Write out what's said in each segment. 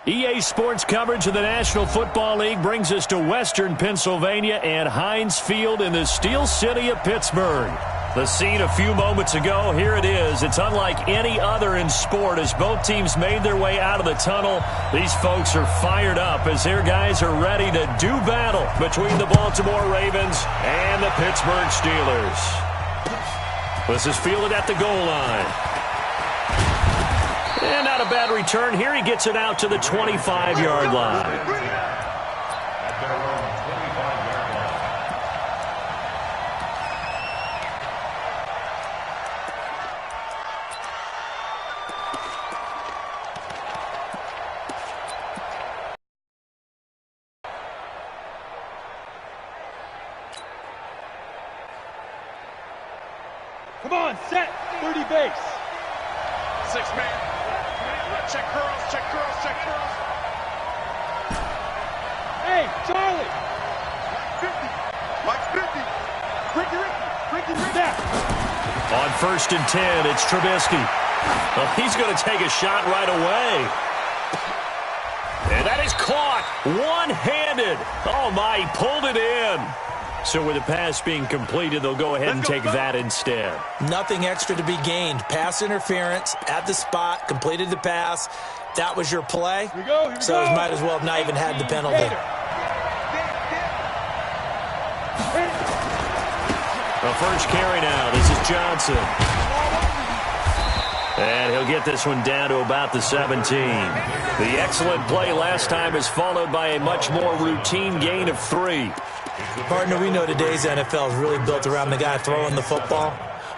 EA Sports coverage of the National Football League brings us to Western Pennsylvania and Heinz Field in the Steel City of Pittsburgh. The scene a few moments ago, here it is. It's unlike any other in sport as both teams made their way out of the tunnel. These folks are fired up as their guys are ready to do battle between the Baltimore Ravens and the Pittsburgh Steelers. This is fielded at the goal line. And not a bad return here. He gets it out to the 25-yard line. Come on, set, 30 base. 6-man. Check curls, check curls, check curls. Hey, Charlie. Mike 50. Ricky. On 1st and 10, it's Trubisky. Well, he's going to take a shot right away. And that is caught one-handed. Oh, my, he pulled it in. So with the pass being completed, they'll go ahead and take that instead. Nothing extra to be gained. Pass interference at the spot, completed the pass. That was your play. Here we go. So he might as well have not even had the penalty. The first carry now. This is Johnson. And he'll get this one down to about the 17. The excellent play last time is followed by a much more routine gain of 3. Partner, we know today's NFL is really built around the guy throwing the football.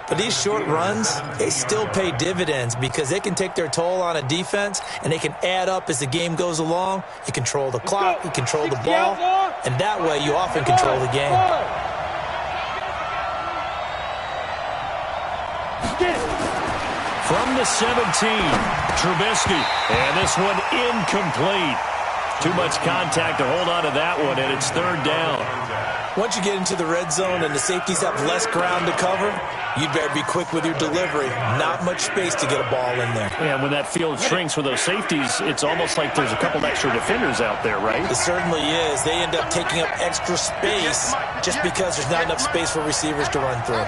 But these short runs, they still pay dividends because they can take their toll on a defense and they can add up as the game goes along. You control the clock, you control the ball, and that way you often control the game. From the 17, Trubisky, and this one incomplete. Too much contact to hold on to that one, and it's 3rd down. Once you get into the red zone and the safeties have less ground to cover, you'd better be quick with your delivery. Not much space to get a ball in there. Yeah, when that field shrinks with those safeties, it's almost like there's a couple extra defenders out there, right? It certainly is. They end up taking up extra space just because there's not enough space for receivers to run through.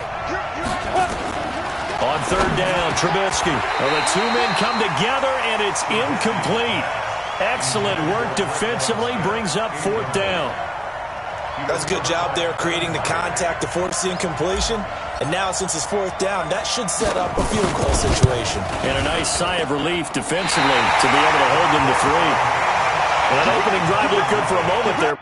On 3rd down, Trubisky. Well, the two men come together, and it's incomplete. Excellent work defensively, brings up 4th down. That's a good job there creating the contact to force the incompletion. And now, since it's 4th down, that should set up a field goal situation. And a nice sigh of relief defensively to be able to hold them to 3. Well, that opening drive looked good for a moment there.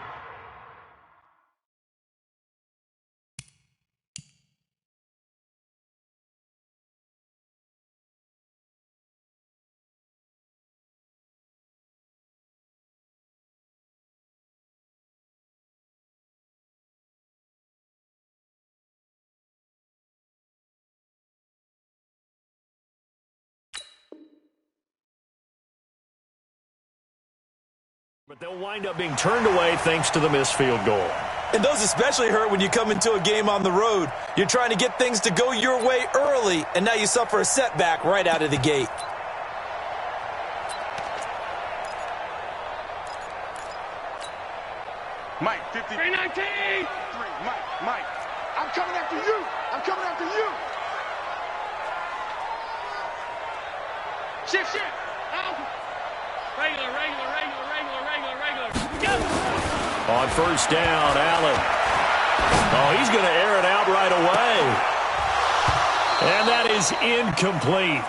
But they'll wind up being turned away thanks to the missed field goal. And those especially hurt when you come into a game on the road. You're trying to get things to go your way early, and now you suffer a setback right out of the gate. Mike 50. 319. Mike. I'm coming after you. Shift. Out. Regular. Go. On 1st down, Allen. Oh, he's going to air it out right away. And that is incomplete.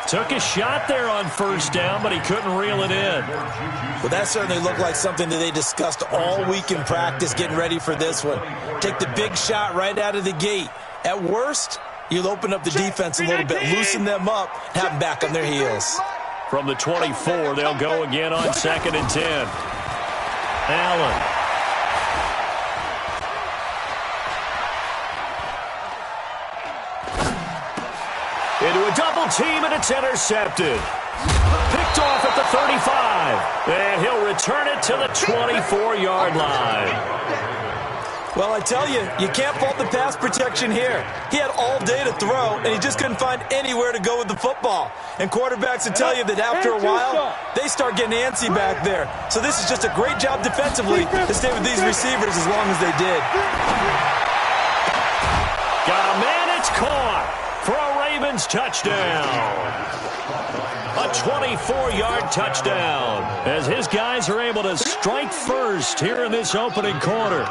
Took a shot there on 1st down, but he couldn't reel it in. Well, that certainly looked like something that they discussed all week in practice getting ready for this one. Take the big shot right out of the gate. At worst, you'll open up the defense a little bit, loosen them up, and have them back on their heels. From the 24, they'll go again on 2nd and 10. Allen. Into a double team, and it's intercepted. Picked off at the 35. And he'll return it to the 24-yard line. Well, I tell you, you can't fault the pass protection here. He had all day to throw, and he just couldn't find anywhere to go with the football. And quarterbacks will tell you that after a while, they start getting antsy back there. So this is just a great job defensively to stay with these receivers as long as they did. Got a man, it's caught for a Ravens touchdown. A 24-yard touchdown as his guys are able to strike first here in this opening quarter.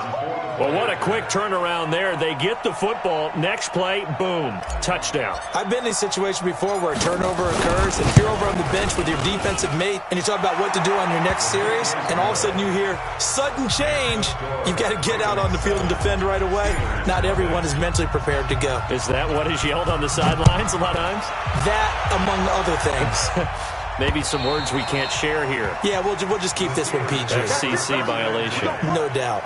Well, what a quick turnaround there. They get the football. Next play, boom, touchdown. I've been in a situation before where a turnover occurs, and if you're over on the bench with your defensive mate and you talk about what to do on your next series, and all of a sudden you hear sudden change, you've got to get out on the field and defend right away. Not everyone is mentally prepared to go. Is that what is yelled on the sidelines a lot of times? That, among other things. Maybe some words we can't share here. Yeah, we'll just keep this one PG. FCC violation. No doubt.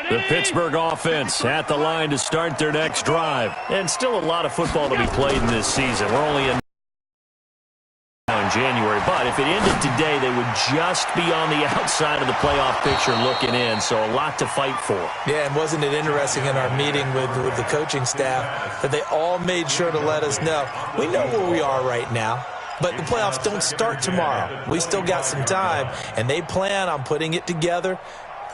The Pittsburgh offense at the line to start their next drive. And still a lot of football to be played in this season. We're only in January, but if it ended today, they would just be on the outside of the playoff picture looking in, so a lot to fight for. Yeah, and wasn't it interesting in our meeting with the coaching staff that they all made sure to let us know, we know where we are right now, but the playoffs don't start tomorrow. We still got some time, and they plan on putting it together,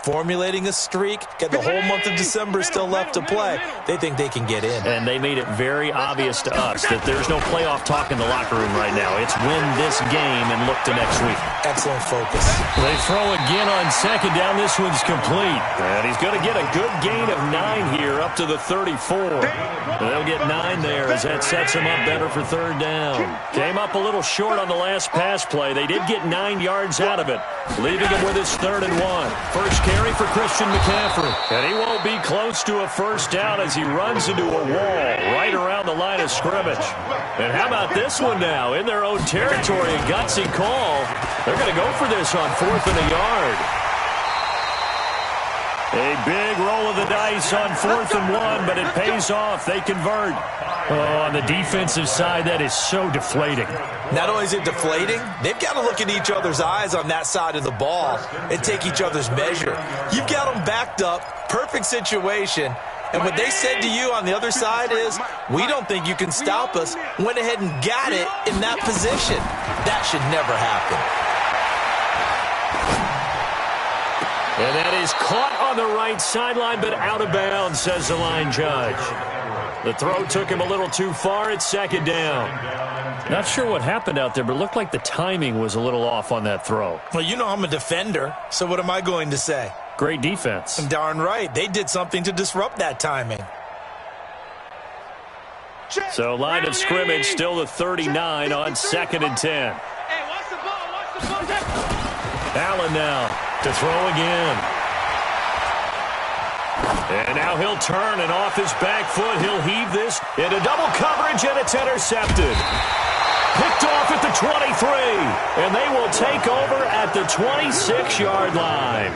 formulating a streak, got the whole month of December still left to play. They think they can get in. And they made it very obvious to us that there's no playoff talk in the locker room right now. It's win this game and look to next week. Excellent focus. They throw again on second down. This one's complete. And he's going to get a good gain of 9 here up to the 34. They'll get 9 there as that sets him up better for third down. Came up a little short on the last pass play. They did get 9 yards out of it, leaving him with his 3rd and 1. First carry for Christian McCaffrey. And he won't be close to a first down as he runs into a wall right around the line of scrimmage. And how about this one now? In their own territory, a gutsy call. They're going to go for this on 4th and a yard. A big roll of the dice on 4th and 1, but it pays off. They convert. Oh, on the defensive side, that is so deflating. Not only is it deflating, they've got to look in each other's eyes on that side of the ball and take each other's measure. You've got them backed up, perfect situation, and what they said to you on the other side is, we don't think you can stop us. Went ahead and got it in that position. That should never happen. And that is caught on the right sideline, but out of bounds, says the line judge. The throw took him a little too far. It's 2nd down. Not sure what happened out there, but it looked like the timing was a little off on that throw. Well, you know I'm a defender, so what am I going to say? Great defense. Darn right. They did something to disrupt that timing. So line of scrimmage still the 39 on 2nd and 10. Hey, watch the ball, watch the ball. Allen now to throw again. And now he'll turn, and off his back foot, he'll heave this into double coverage, and it's intercepted. Picked off at the 23, and they will take over at the 26-yard line.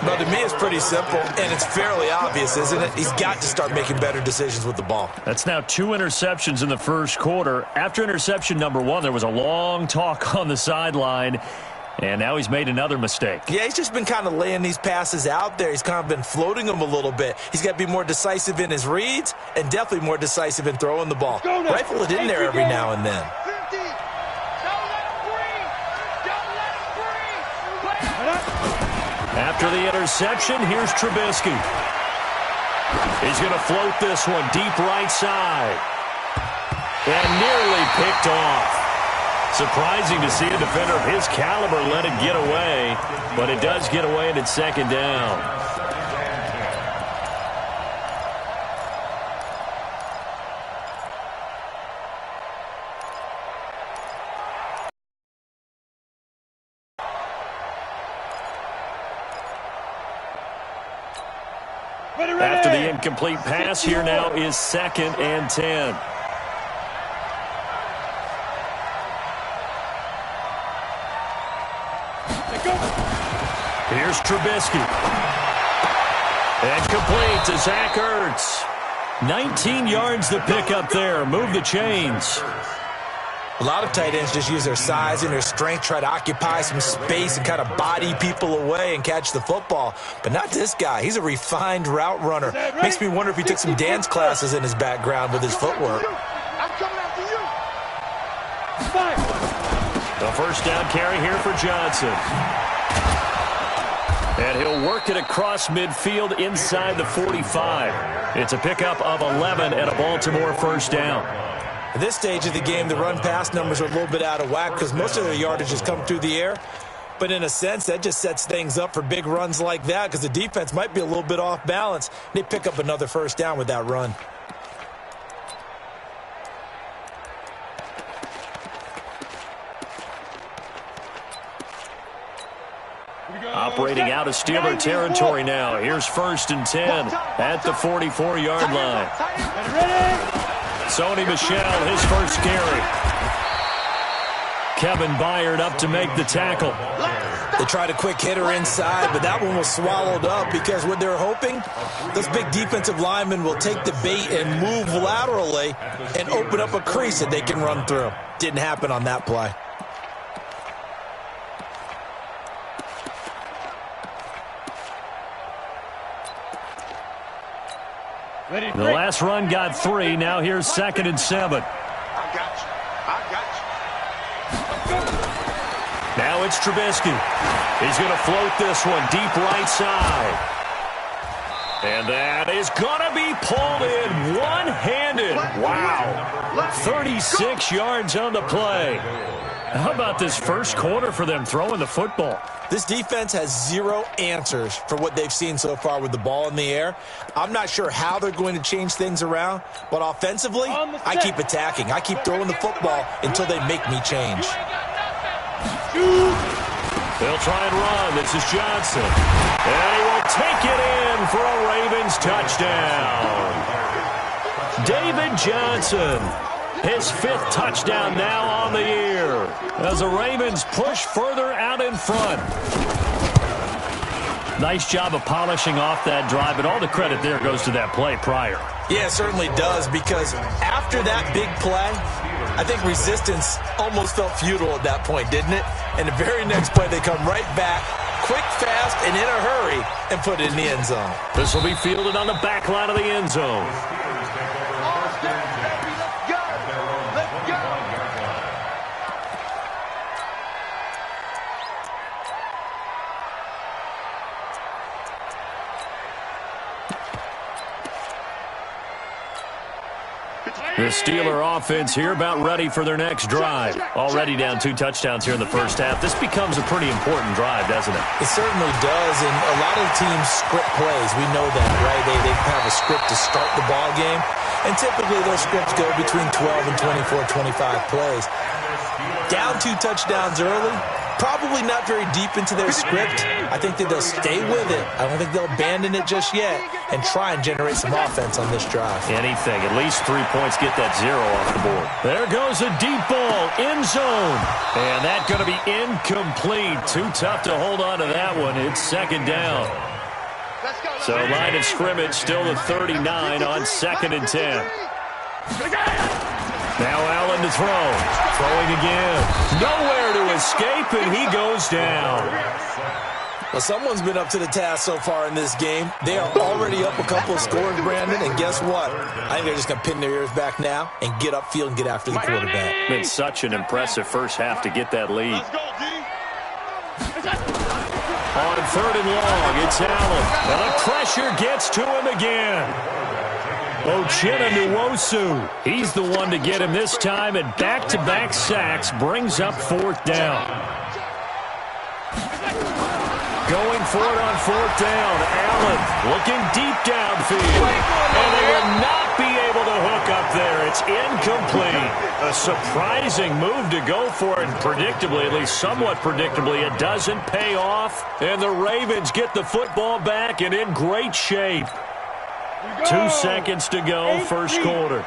Well, to me, it's pretty simple, and it's fairly obvious, isn't it? He's got to start making better decisions with the ball. That's now 2 interceptions in the first quarter. After interception number 1, there was a long talk on the sideline. And now he's made another mistake. Yeah, he's just been kind of laying these passes out there. He's kind of been floating them a little bit. He's got to be more decisive in his reads and definitely more decisive in throwing the ball. Rifle it in there every now and then. After the interception, here's Trubisky. He's going to float this one deep right side. And nearly picked off. Surprising to see a defender of his caliber let it get away, but it does get away and it's 2nd down. After the incomplete pass, here now is 2nd and 10. Here's Trubisky. And complete to Zach Ertz. 19 yards to pick up there. Move the chains. A lot of tight ends just use their size and their strength, try to occupy some space and kind of body people away and catch the football. But not this guy. He's a refined route runner. Makes me wonder if he took some dance classes in his background with his footwork. I'm coming after you. The first down carry here for Johnson. And he'll work it across midfield inside the 45. It's a pickup of 11 and a Baltimore first down. At this stage of the game, the run-pass numbers are a little bit out of whack because most of their yardage has come through the air. But in a sense, that just sets things up for big runs like that because the defense might be a little bit off balance. They pick up another first down with that run. Operating out of Steeler territory now. Here's 1st and 10 at the 44-yard line. Sony Michel, his first carry. Kevin Byard up to make the tackle. They tried a quick hitter inside, but that one was swallowed up because what they're hoping, those big defensive linemen will take the bait and move laterally and open up a crease that they can run through. Didn't happen on that play. The last run got 3. Now here's 2nd and 7. I got you. Now it's Trubisky. He's going to float this one deep right side. And that is going to be pulled in one-handed. Wow. 36 yards on the play. How about this first quarter for them throwing the football? This defense has zero answers for what they've seen so far with the ball in the air. I'm not sure how they're going to change things around, but offensively, I keep attacking. I keep throwing the football until they make me change. They'll try and run. This is Johnson. And he will take it in for a Ravens touchdown. David Johnson. His 5th touchdown now on the year as the Ravens push further out in front. Nice job of polishing off that drive, but all the credit there goes to that play prior. Yeah, it certainly does, because after that big play, I think resistance almost felt futile at that point, didn't it? And the very next play, they come right back, quick, fast, and in a hurry, and put it in the end zone. This will be fielded on the back line of the end zone. The Steeler offense here about ready for their next drive. Already down 2 touchdowns here in the first half. This becomes a pretty important drive, doesn't it? It certainly does, and a lot of teams script plays. We know that, right? They have a script to start the ball game, and typically those scripts go between 12 and 24, 25 plays. Down 2 touchdowns early, probably not very deep into their script. I think that they'll stay with it. I don't think they'll abandon it just yet and try and generate some offense on this drive. Anything. At least 3 points, get that 0 off the board. There goes a deep ball, end zone. And that's going to be incomplete. Too tough to hold on to that one. It's 2nd down. So line of scrimmage still the 39 on 2nd and 10. Now Allen to throw. Throwing again. Nowhere to escape, and he goes down. Well, someone's been up to the task so far in this game. They are already up a couple of scores, Brandon, and guess what? I think they're just going to pin their ears back now and get upfield and get after the quarterback. Been such an impressive first half to get that lead. On 3rd and long, it's Allen. And the pressure gets to him again. Uchenna Nwosu, he's the one to get him this time, and back-to-back sacks brings up 4th down. Going for it on 4th down. Allen looking deep downfield. And they will not be able to hook up there. It's incomplete. A surprising move to go for it. And predictably, at least somewhat predictably, it doesn't pay off. And the Ravens get the football back and in great shape. 2 seconds to go, first quarter.